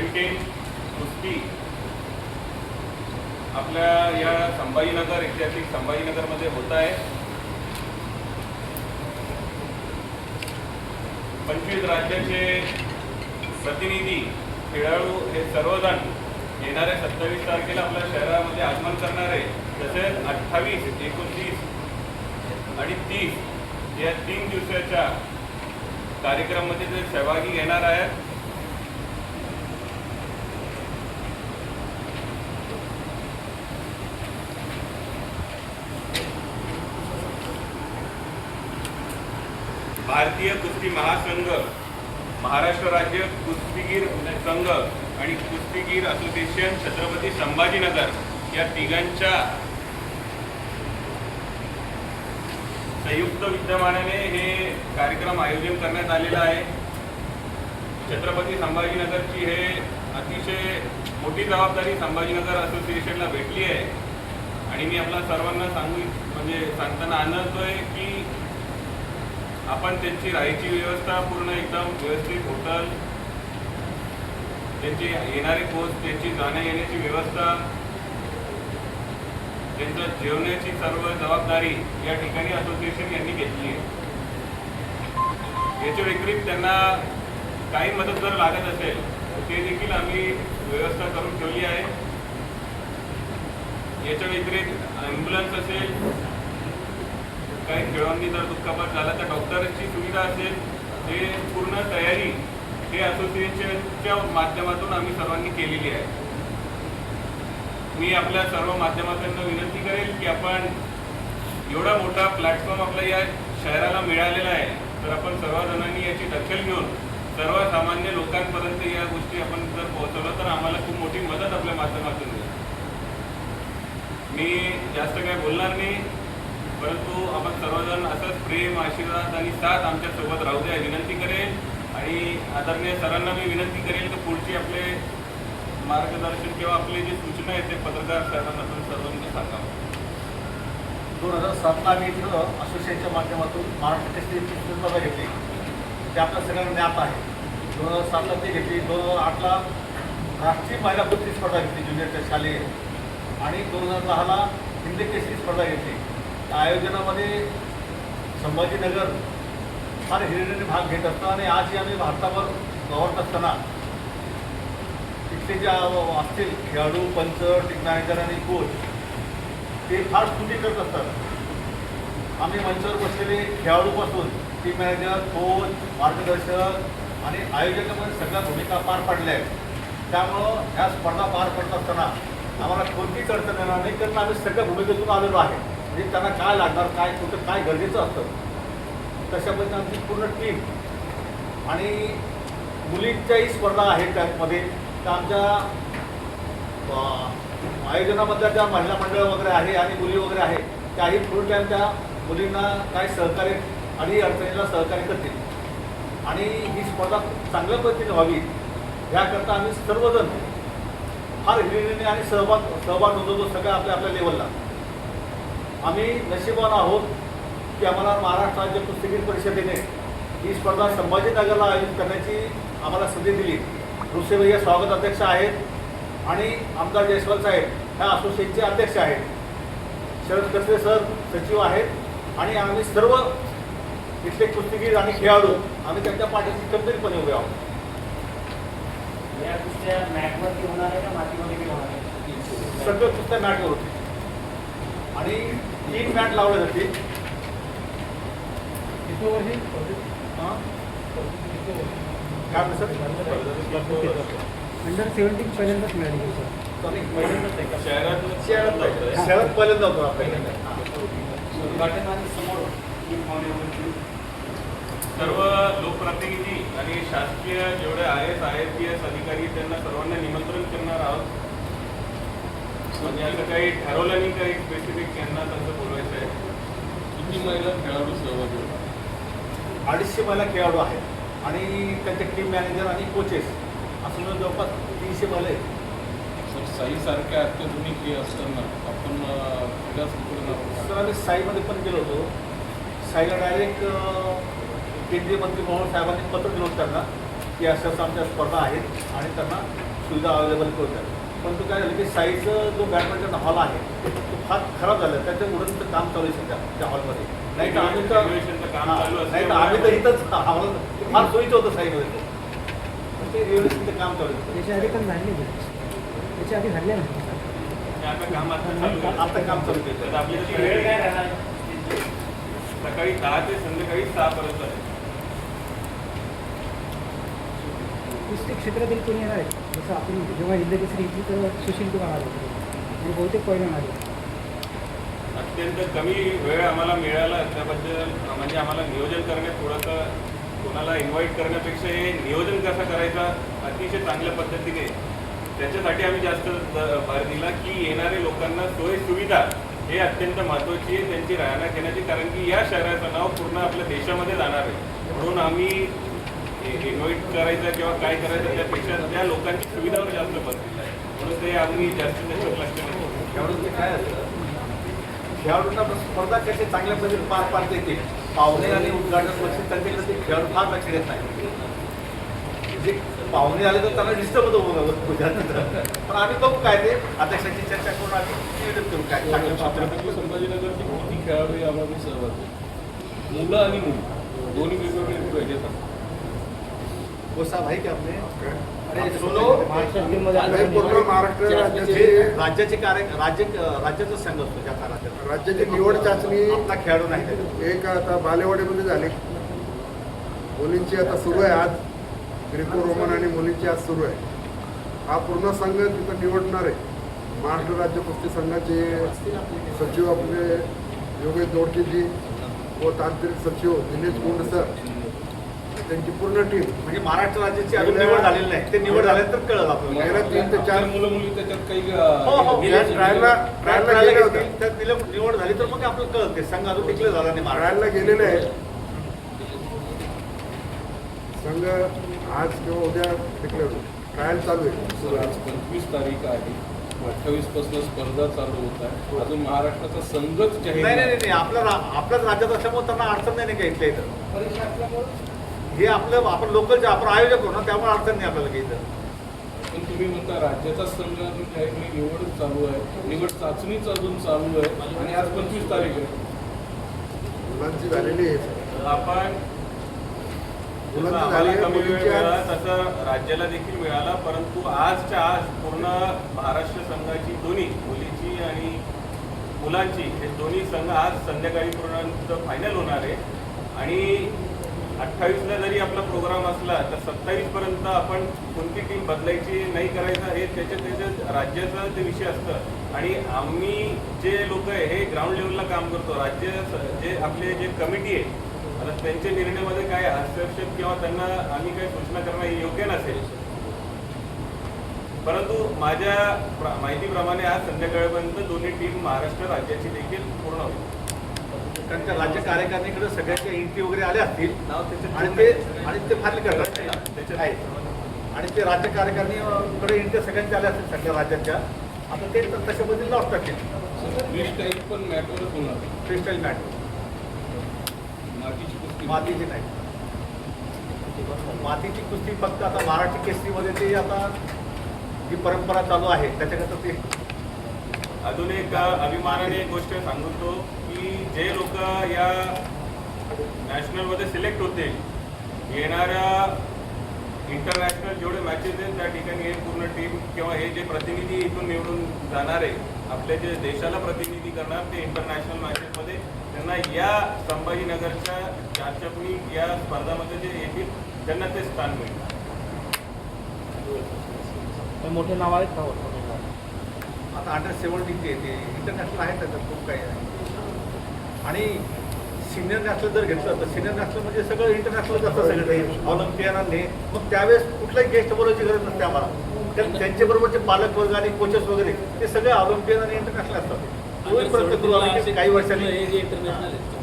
Asian कुस्ती आपल्या या संभाजीनगर ऐतिहासिक संभाजीनगरमध्ये होत आहे। 25 राज्याचे प्रतिनिधी खेळाडू हे सर्वजण येणाऱ्या 27 तारखेला आपल्या शहरामध्ये आगमन करणार आहे। तसेच 28, 29 आणि 30 या 3 दिवसाच्या कार्यक्रमामध्ये ते सहभागी घेणार आहेत। भारतीय कुस्ती महासंघ, महाराष्ट्र राज्य कुस्तीगीर संघ आणि कुस्तीगीर असोसिएशन छत्रपती संभाजीनगर या तिघांच्या संयुक्त विद्यमानाने हे कार्यक्रम आयोजन करण्यात आलेला आहे। छत्रपती संभाजीनगरची हे अतिशय मोठी जबाबदारी संभाजीनगर असोसिएशनला भेटली आहे आणि मी आपल्या सर्वांना सांगताना आनंदतोय की आपण त्यांची राहायची व्यवस्था पूर्ण एकदम व्यवस्थित होटल, त्यांची येणारे कोच, त्यांची जाण्या येण्याची व्यवस्था, त्यांच्या जेवणाची सर्व जबाबदारी या ठिकाणी असोसिएशन यांनी घेतली आहे। याच्या व्यतिरिक्त त्यांना काही मदत जर लागत असेल तर ते देखील आम्ही व्यवस्था करून ठेवली आहे। याच्या व्यतिरिक्त ॲम्ब्युलन्स असेल, काही खेळाडूंनी जर दुखापत झाला तर डॉक्टरची सुविधा असेल, हे पूर्ण तयारी हे असोसिएशनच्या माध्यमातून आम्ही सर्वांनी केलेली आहे। मी आपल्या सर्व माध्यमातून विनंती करेल की आपण एवढा मोठा प्लॅटफॉर्म आपल्या या शहराला मिळालेला आहे, तर आपण सर्वजणांनी याची दखल घेऊन सर्वसामान्य लोकांपर्यंत या गोष्टी आपण जर पोहोचवलं तर आम्हाला खूप मोठी मदत आपल्या माध्यमातून मिळेल। मी जास्त काय बोलणार नाही, परंतु आपण सर्वजण असंच प्रेम, आशीर्वाद आणि साथ आमच्यासोबत राहू द्या विनंती करेल। आणि आदरणीय सरांना मी विनंती करेल की पुढची आपले मार्गदर्शन किंवा आपले जे सूचना आहेत ते पत्रकार साहेबांना आपण सर्वांनी सांगावं। 2007ला मी इथं असोसिएशनच्या माध्यमातून महाराष्ट्र केसरीची स्पर्धा घेतली, ते आपल्या सगळ्यांना ज्ञात आहे। 2007ला ती घेतली, 2008ला राष्ट्रीय महिला कुस्ती स्पर्धा घेतली ज्युनियरच्या शालेय, आणि 2010ला हिंदी केसरी स्पर्धा घेतली। त्या आयोजनामध्ये संभाजीनगर फार हिरिरीने भाग घेत असतं आणि आजही आम्ही भारतावर गव्हर्नर असताना तिथले जे असतील खेळाडू, पंच, टीम मॅनेजर आणि कोच ते फार स्तुती करत असतात। आम्ही मंचावर बसलेले खेळाडूपासून टीम मॅनेजर, कोच, मार्गदर्शक आणि आयोजकामध्ये सगळ्या भूमिका पार पाडल्या आहेत। त्यामुळं ह्या स्पर्धा पार पडत असताना आम्हाला कोणतीच अडचण येणार नाही, कारण आम्ही सगळ्या भूमिकेतून आलेलो आहे। म्हणजे त्यांना काय लागणार, काय कुठं काय गरजेचं असतं, तशा पद्धतीने आमची पूर्ण टीम आणि मुलींच्याही स्पर्धा आहेत त्यामध्ये। त्या आमच्या आयोजनामधल्या ज्या महिला मंडळ वगैरे आहे आणि मुली वगैरे आहे त्याही फुल टाईम त्या मुलींना काय सहकार्य आणि अडचणीला सहकार्य करतील आणि ही स्पर्धा चांगल्या पद्धतीने व्हावी याकरता आम्ही सर्वजण फार हिरिरीने आणि सहभाग नोंदवतो सगळ्या आपल्या लेवलला। आम्ही नशीबवान आहोत की आम्हाला महाराष्ट्र राज्य कुस्तीगीर परिषदेने ही स्पर्धा संभाजीनगरला आयोजित करण्याची आम्हाला संधी दिली। भैया स्वागत अध्यक्ष आहेत आणि आमदार जयस्वाल साहेब ह्या असोसिएशनचे अध्यक्ष आहेत, शरद कसरे सर सचिव आहेत आणि आम्ही सर्व इथले कुस्तीगीर आणि खेळाडू आम्ही त्यांच्या पाठीशी खंबीरपणे उभे आहोत। या कुस्त्या मॅटवरती होणार आहे का मातीमध्ये होणार आहे? सगळं कुस्त्या मॅटवर होते आणि 3 मॅट लावले जाते। काय म्हणतो सर? अंडर 17 पहिल्यांदाच मिळाली सर? सॉरी, पहिल्यांदाच आहे का? शहरात शहरात पहिल्यांदा होतो आपण। सर्व लोकप्रतिनिधी आणि शासकीय जेवढे IAS अधिकारी त्यांना सर्वांना निमंत्रण करणार आहोत। म्हणजे असं काही ठरवलं नाही, काही स्पेसिफिक यांना तसं बोलवायचं आहे। किती महिला खेळाडू सहभागी होतात? 250 महिला खेळाडू आहेत आणि त्यांचे टीम मॅनेजर आणि कोचेस असं मिळून जवळपास 300 महिला आहेत। सर, साईसारख्या अत्याधुनिक हे असताना आपण सर आम्ही साईमध्ये पण गेलो होतो। साईला डायरेक्ट केंद्रीय मंत्री मोहन साहेबांनी पत्र दिलं होतं त्यांना की असं आमच्या स्पर्धा आहेत आणि त्यांना सुविधा अवेलेबल करून द्या. पण तो काय झालं की साईचं जो बॅडमिंटन हॉल आहे तो फार खराब झाला. त्याचं उडनचं काम चालू आहे सध्या त्या हॉलमध्ये. नाही तर आम्ही तर Renovation काम चालू असल्यामुळे- नाही तर आम्ही तर इथंच आम्हाला ते फार सोयीचं होतं साईमध्ये. पण ते रेव्होल्युशनचं काम चालू आहे. त्याच्या आधी पण झाले त्याच्या आधी झाले ना हे आता काम आता चालू आहे. आता काम चालू तर केलं. आपली त्याची जी वेळ वेळ काय आहे, राहणार? सकाळी 10 ते संध्याकाळी 6 पर्यंत आहे. कुस्ती क्षेत्रातील कोणी येणार आहे जसं आपण जेव्हा हिंदकेसरी घेतली तर सुशील कुमार आले होते आणि बहुतेक पहिल्यांदा आले. अत्यंत कमी वेळ आम्हाला मिळाला त्याबद्दल म्हणजे आम्हाला नियोजन करण्यात थोडंसं कोणाला इन्व्हाइट करण्यापेक्षा हे नियोजन कसं करायचं अतिशय चांगल्या पद्धतीने त्याच्यासाठी आम्ही जास्त भर दिला की येणाऱ्या लोकांना सोय सुविधा हे अत्यंत महत्त्वाची आहे त्यांची राहण्या घेण्याची. कारण की या शहराचं नाव पूर्ण आपल्या देशामध्ये जाणार आहे. म्हणून आम्ही इन्व्हाइट करायचं किंवा काय करायचं त्यापेक्षा त्या लोकांची सुविधावर जास्त भर दिला आहे. म्हणून ते आम्ही जास्तीत जास्त लक्ष देतो. खेळाडूंचे काय असतं खेळाडूंना स्पर्धा कशी चांगल्या पद्धतीने पार पाडता येते. पाहुणे आणि उद्घाटन वर्षी त्यांच्याकडे ते खेळाडू फार लक्ष देत नाही. जे पाहुणे आले तर त्यांना डिस्टर्ब होतं त्यानंतर. पण आम्ही बघू काय ते अध्यक्षांची चर्चा करून आम्ही नियोजन करू काय चांगलं छत्रपती संभाजीनगरची किती खेळाडू यामध्ये सहभागी आहेत? मुलं आणि मुली दोन्ही वेगवेगळे पाहिजे येतात. वो साहब है क्या आपने अरे सुनो महाराष्ट्र टीममध्ये नाही, पूर्ण महाराष्ट्र राज्याचे जे राज्याचे राज्याचा संघ असतो ज्या राज्यात राज्याची निवड चाचणी आपला खेळाडू नाही त्याच्यात. एक आता बालेवाडीमध्ये झाली. मुलींची आता सुरू आहे आज. ग्रेको रोमन आणि मुलींची आज सुरू आहे. हा पूर्ण संघ तिथं निवडणार आहे. महाराष्ट्र राज्य कुस्ती संघाचे सचिव आपले योगेश दोडकेजी व तांत्रिक सचिव दिनेश गुंड सर त्यांची पूर्ण टीम म्हणजे महाराष्ट्र राज्याची अजून निवड झालेली नाही. ते निवड झाले तर कळलं आपल्याला. गेल्या 3 ते 4 मुलं मुली त्याच्यात काही हो हो गेले ट्रायलला गेले होते. त्यात तिला निवड झाली तर मग आपल्याला कळते संघ अजून टिकलं झाला नाही महाराष्ट्र. ट्रायलला गेलेले आहे. संघ आज किंवा उद्या टिकले ट्रायल चालू आहे. आज 25 तारीख आहे. 28 पासून स्पर्धा चालू होत आहे. अजून महाराष्ट्राचा संघच जाहीर नाही नाही. नाही नाही आपल्याच राज्यात असल्यामुळे त्यांना अडचण नाही काही इथल्या इथं. हे आपलं आपण लोकल आपण आयोजक होतो ना त्यामुळे अडचण नाही आपल्याला काही इथं. पण तुम्ही म्हणता राज्याचा संघ अजून जाहीर नाही. निवड चालू आहे. निवड चाचणीच अजून चालू आहे आणि आज 25 तारीख आहे. मुलांची झालेली आहे. आपण जसं मुलांची आम्हाला झाली आहे, कमी वेळ मुलींची मिळाला आज तसं राज्याला देखील मिळाला. परंतु आजच्या आज पूर्ण महाराष्ट्र संघाची दोन्ही मुलीची आणि मुलांची हे दोन्ही संघ आज संध्याकाळी पूर्ण फायनल होणार आहे. आणि 28ला जरी आपला प्रोग्राम असला तर 27 पर्यंत आपण कोणती टीम बदलायची नाही करायचा हे त्याच्या राज्याचा ते विषय असतं. आणि आम्ही जे लोक आहे हे ग्राउंड लेवलला काम करतो. राज्य जे आपले जे कमिटी आहे आता त्यांच्या निर्णयामध्ये काय हस्तक्षेप किंवा त्यांना आम्ही काही सूचना करणं हे योग्य नसेल. परंतु माझ्या माहितीप्रमाणे आज संध्याकाळपर्यंत दोन्ही टीम महाराष्ट्र राज्याची देखील पूर्ण होईल. कारण त्या राज्य कार्यकारिणीकडे सगळ्यांच्या एंट्री वगैरे आल्या असतील आणि ते फाईल करतात त्याच्यात आहे. आणि ते राज्य कार्यकारिणीकडे एंट्री सगळ्यांच्या आल्या असतील सगळ्या राज्याच्या. आता ते तशा पद्धतीने लॉस टाकतील. फ्रीस्टाईल पण मॅटरच होणार. फ्रीस्टाईल मॅच मातीची कुस्ती मातीची नाही. मातीची कुस्ती फक्त आता महाराष्ट्र केसरीमध्ये ते आता जी परंपरा चालू आहे त्याच्याकरता ते अजून एक अभिमानाने एक गोष्ट सांगतो की जे लोक या नॅशनलमध्ये सिलेक्ट होते येणाऱ्या इंटरनॅशनल जेवढे मॅचेस आहेत त्या ठिकाणी हे पूर्ण टीम किंवा हे जे प्रतिनिधी इथून निवडून जाणार आहे आपल्या जे देशाला प्रतिनिधी करणार ते इंटरनॅशनल मॅचेसमध्ये त्यांना या संभाजीनगरच्या चारचपणी या स्पर्धामध्ये जे येतील त्यांना ते स्थान मिळणार. मोठे नाव आहेत का आता अंडर-17 ते इंटरनॅशनल आहे त्याच्यात खूप काही आहे. आणि सिनियर नॅशनल जर घेतलं तर सिनियर नॅशनल म्हणजे सगळं इंटरनॅशनलच असतं सगळं ऑलिम्पियानाने. मग त्यावेळेस कुठलाही गेस्ट बोलायची गरज नसते आम्हाला. त्यांच्याबरोबरचे पालक वर्ग आणि कोचेस वगैरे ते सगळे ऑलिम्पियन आणि इंटरनॅशनल असतात. तोपर्यंत करू आम्ही काही वर्षांनी हे जे इंटरनॅशनल आहे